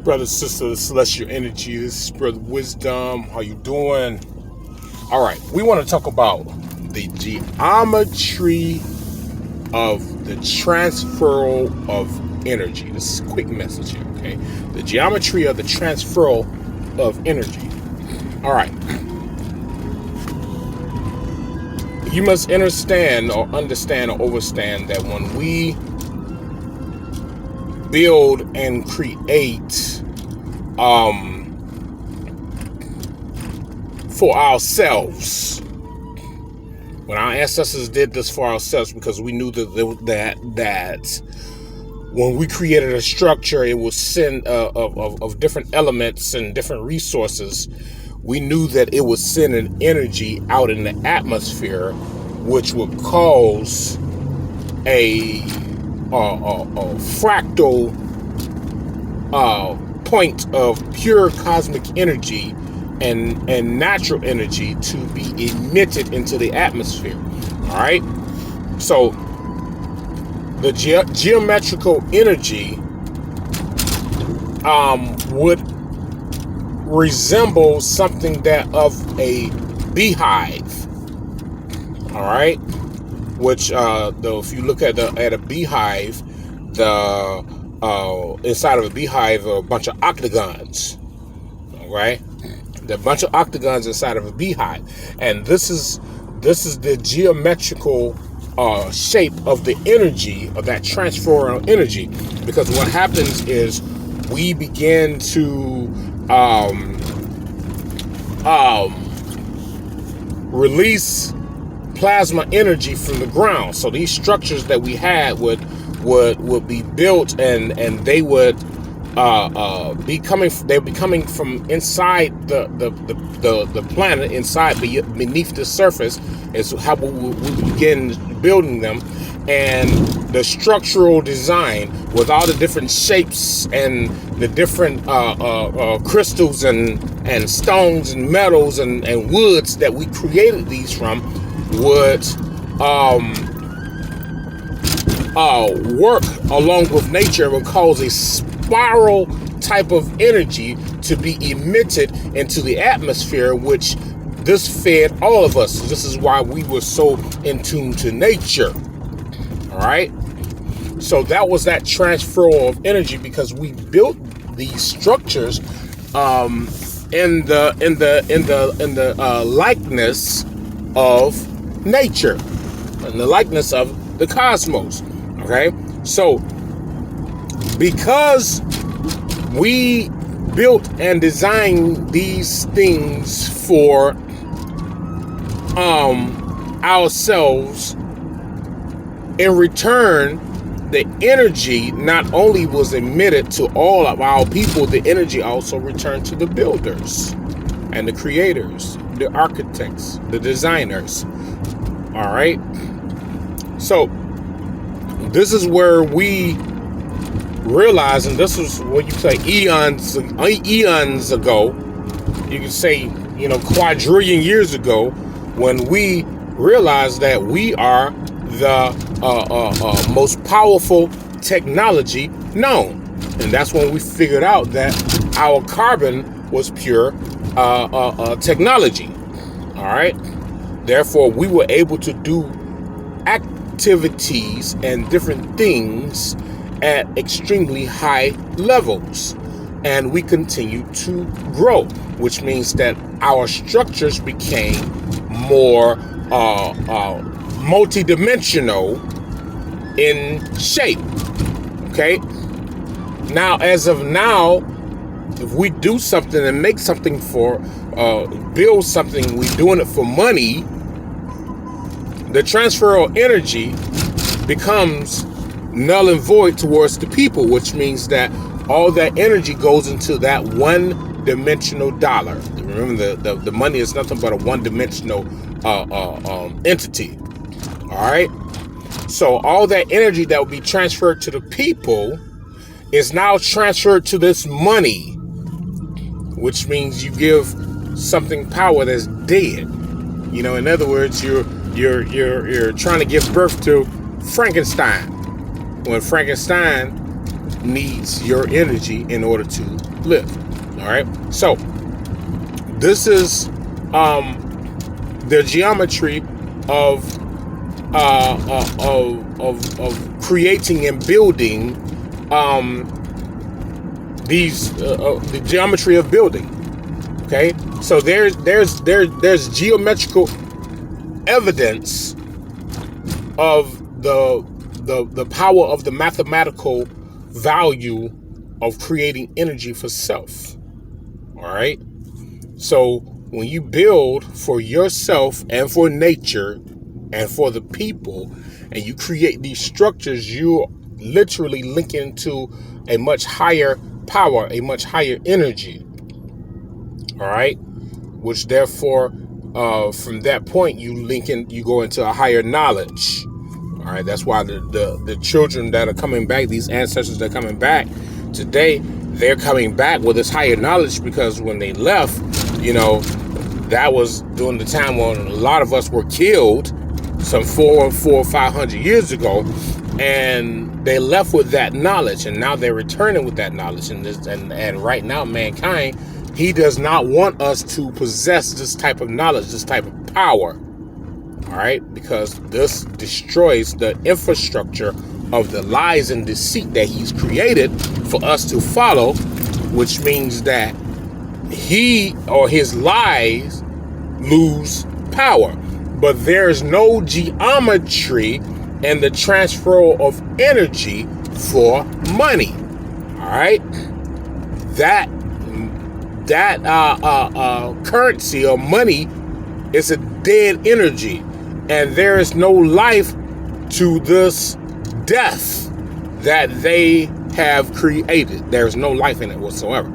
Brother, sister, celestial energy. This is Brother Wisdom. How you doing? All right, we want to talk about the geometry of the transferal of energy. This is a quick message here, okay? The geometry of the transferal of energy. All right. You must understand or understand that when we build and create for ourselves, when our ancestors did this for ourselves, because we knew that when we created a structure, it was send of different elements and different resources. We knew that it would send an energy out in the atmosphere, which would cause a fractal point of pure cosmic energy and natural energy to be emitted into the atmosphere. All right. So the geometrical energy would resemble something that of a beehive. All right. Which though, if you look at a beehive, the inside of a beehive are a bunch of octagons. All right. There are a bunch of octagons inside of a beehive, and this is the geometrical shape of the energy of that transferal energy. Because what happens is we begin to release plasma energy from the ground. So these structures that we had would be built, and they would be coming from inside the planet, inside beneath the surface is how we begin building them. And the structural design with all the different shapes and the different crystals and stones and metals and woods that we created these from would work along with nature, would cause a spiral type of energy to be emitted into the atmosphere, which this fed all of us. This is why we were so in tune to nature. All right. So that was that transfer of energy, because we built these structures in the likeness of nature, in the likeness of the cosmos. Okay. So because we built and designed these things for ourselves, in return, the energy not only was emitted to all of our people, the energy also returned to the builders and the creators, the architects, the designers. All right. So this is where we realize, and this is what you say eons ago, you can say, quadrillion years ago, when we realized that we are the most powerful technology known. And that's when we figured out that our carbon was pure technology. All right. Therefore, we were able to do activities and different things at extremely high levels. And we continue to grow, which means that our structures became more multidimensional in shape. Okay. Now, as of now, if we do something and make something for, build something, we're doing it for money, the transferal energy becomes null and void towards the people, which means that all that energy goes into that one-dimensional dollar. Remember, the money is nothing but a one-dimensional entity. All right. So all that energy that will be transferred to the people is now transferred to this money, which means you give something power that's dead. In other words, you're trying to give birth to Frankenstein. When Frankenstein needs your energy in order to live. All right. So this is the geometry of creating and building the geometry of building. Okay, so there's geometrical evidence of the power of the mathematical value of creating energy for self. All right. So when you build for yourself and for nature and for the people, and you create these structures, you're literally linking to a much higher power, a much higher energy. All right. Which therefore, from that point, you go into a higher knowledge. All right. That's why the children that are coming back, these ancestors that are coming back today, they're coming back with this higher knowledge, because when they left, that was during the time when a lot of us were killed some 400 or 500 years ago, and they left with that knowledge, and now they're returning with that knowledge. And right now, mankind, he does not want us to possess this type of knowledge, this type of power. All right, because this destroys the infrastructure of the lies and deceit that he's created for us to follow, which means that he or his lies lose power. But there's no geometry and the transfer of energy for money. All right, that currency or money is a dead energy, and there is no life to this death that they have created. There's no life in it whatsoever.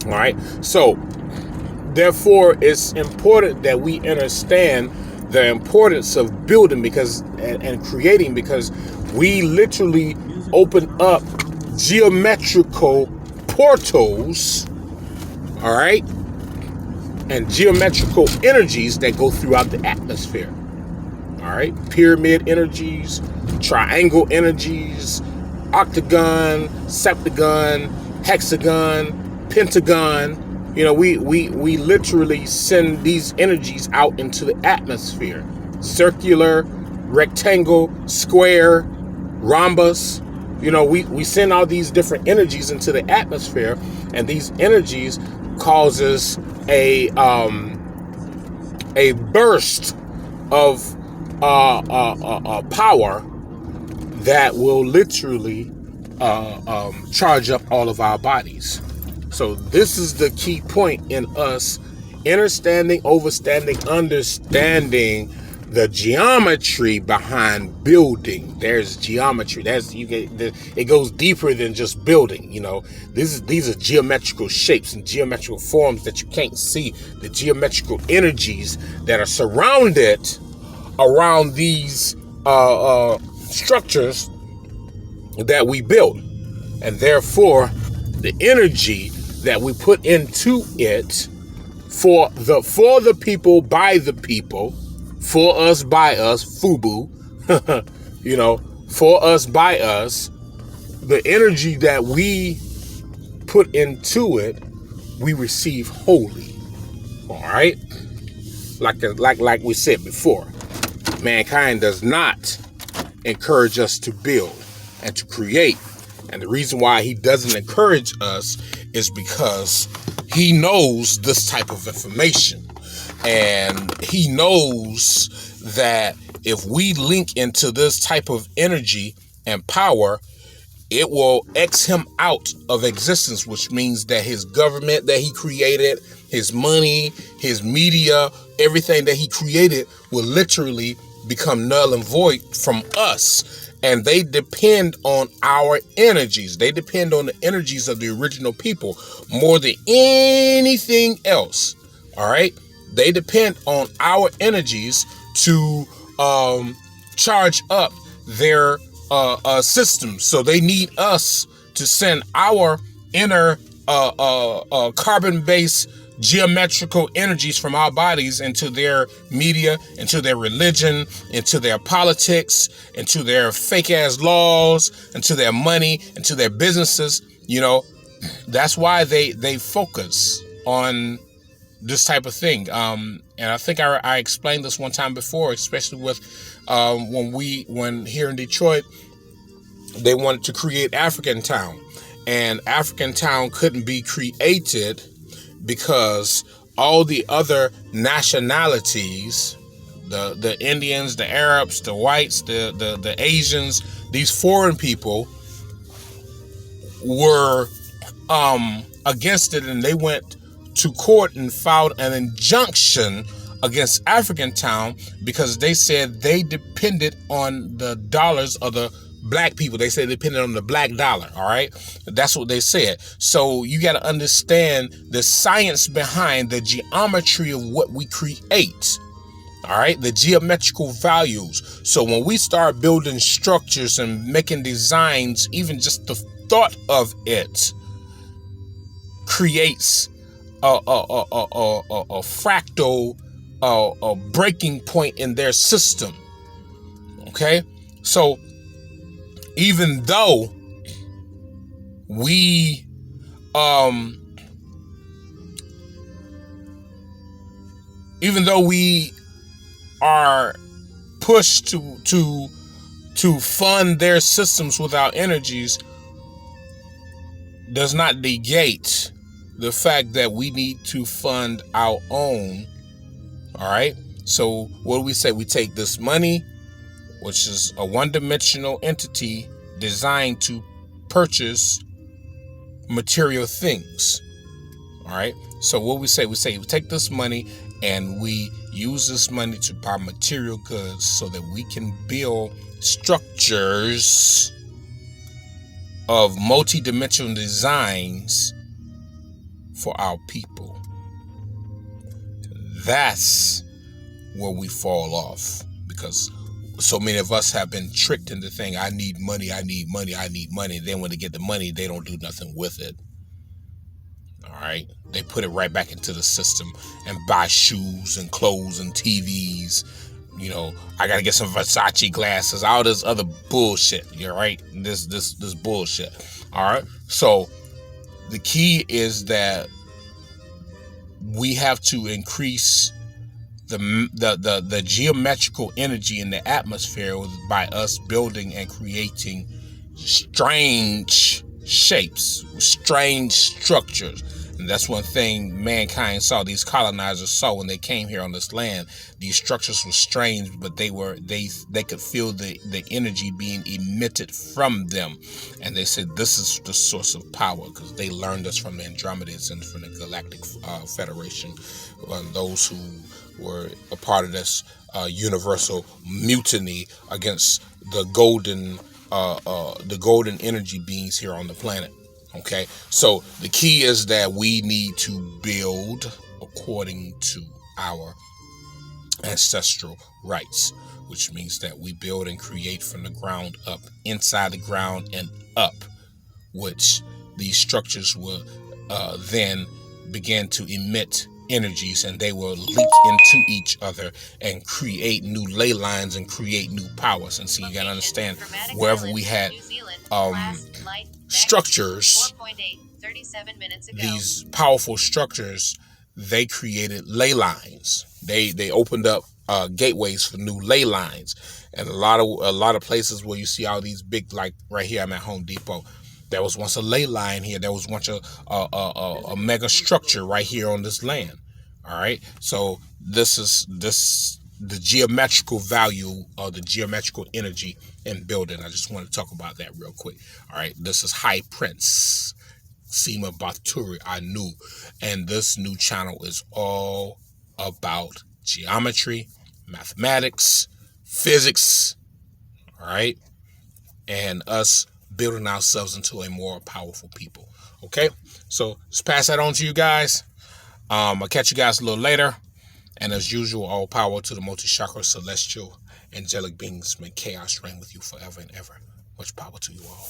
All right, so therefore it's important that we understand the importance of building and creating, because we literally open up geometrical portals, all right, and geometrical energies that go throughout the atmosphere. All right, pyramid energies, triangle energies, octagon, septagon, hexagon, pentagon. We literally send these energies out into the atmosphere. Circular, rectangle, square, rhombus. We send all these different energies into the atmosphere, and these energies causes a burst of power that will literally charge up all of our bodies. So this is the key point in us understanding the geometry behind building. There's geometry. It goes deeper than just building. These are geometrical shapes and geometrical forms that you can't see. The geometrical energies that are surrounded around these structures that we build, and therefore the energy that we put into it for the people, by the people, for us, by us, FUBU, for us, by us, the energy that we put into it, we receive wholly. All right, like we said before, mankind does not encourage us to build and to create. And the reason why he doesn't encourage us is because he knows this type of information. And he knows that if we link into this type of energy and power, it will X him out of existence, which means that his government that he created, his money, his media, everything that he created will literally become null and void from us. And they depend on our energies. They depend on the energies of the original people more than anything else. All right. They depend on our energies to charge up their systems. So they need us to send our inner carbon-based geometrical energies from our bodies into their media, into their religion, into their politics, into their fake ass laws, into their money, into their businesses. That's why they focus on this type of thing. And I think I explained this one time before, especially with when here in Detroit, they wanted to create African Town, and African Town couldn't be created because all the other nationalities, the Indians, the Arabs, the whites, the Asians, these foreign people were against it, and they went to court and filed an injunction against African Town because they said they depended on the dollars of the black people. They said they depended on the black dollar. All right. That's what they said. So you got to understand the science behind the geometry of what we create. All right. The geometrical values. So when we start building structures and making designs, even just the thought of it creates a fractal, a breaking point in their system. Okay. So even though we are pushed to fund their systems with our energies, does not negate the fact that we need to fund our own. All right. So what do we say? We take this money, which is a one-dimensional entity designed to purchase material things. All right. So what we say? We take this money and we use this money to buy material goods so that we can build structures of multi-dimensional designs for our people. That's where we fall off, because so many of us have been tricked into thinking, I need money. And then when they get the money, they don't do nothing with it. All right. They put it right back into the system and buy shoes and clothes and TVs. I got to get some Versace glasses, all this other bullshit. You're right. This bullshit. All right. So the key is that we have to increase the geometrical energy in the atmosphere by us building and creating strange shapes, strange structures. And that's one thing mankind saw, these colonizers saw when they came here on this land. These structures were strange, but they could feel the energy being emitted from them. And they said this is the source of power, because they learned this from the Andromedans and from the Galactic Federation, those who were a part of this universal mutiny against the golden energy beings here on the planet. Okay, so the key is that we need to build according to our ancestral rights, which means that we build and create from the ground up, inside the ground and up, which these structures will then begin to emit energies, and they will leak into each other and create new ley lines and create new powers. And so you got to understand, wherever we had structures, these powerful structures, they created ley lines. They opened up gateways for new ley lines. And a lot of places where you see all these big, like right here, I'm at Home Depot. There was once a ley line here. There was once a mega structure right here on this land. All right. So this is the geometrical value of the geometrical energy in building. I just want to talk about that real quick. All right. This is High Prince Sima Baturi Anu, and this new channel is all about geometry, mathematics, physics. All right. And us building ourselves into a more powerful people. Okay. So just pass that on to you guys. I'll catch you guys a little later. And as usual, all power to the multi-chakra celestial angelic beings. May chaos reign with you forever and ever. Much power to you all.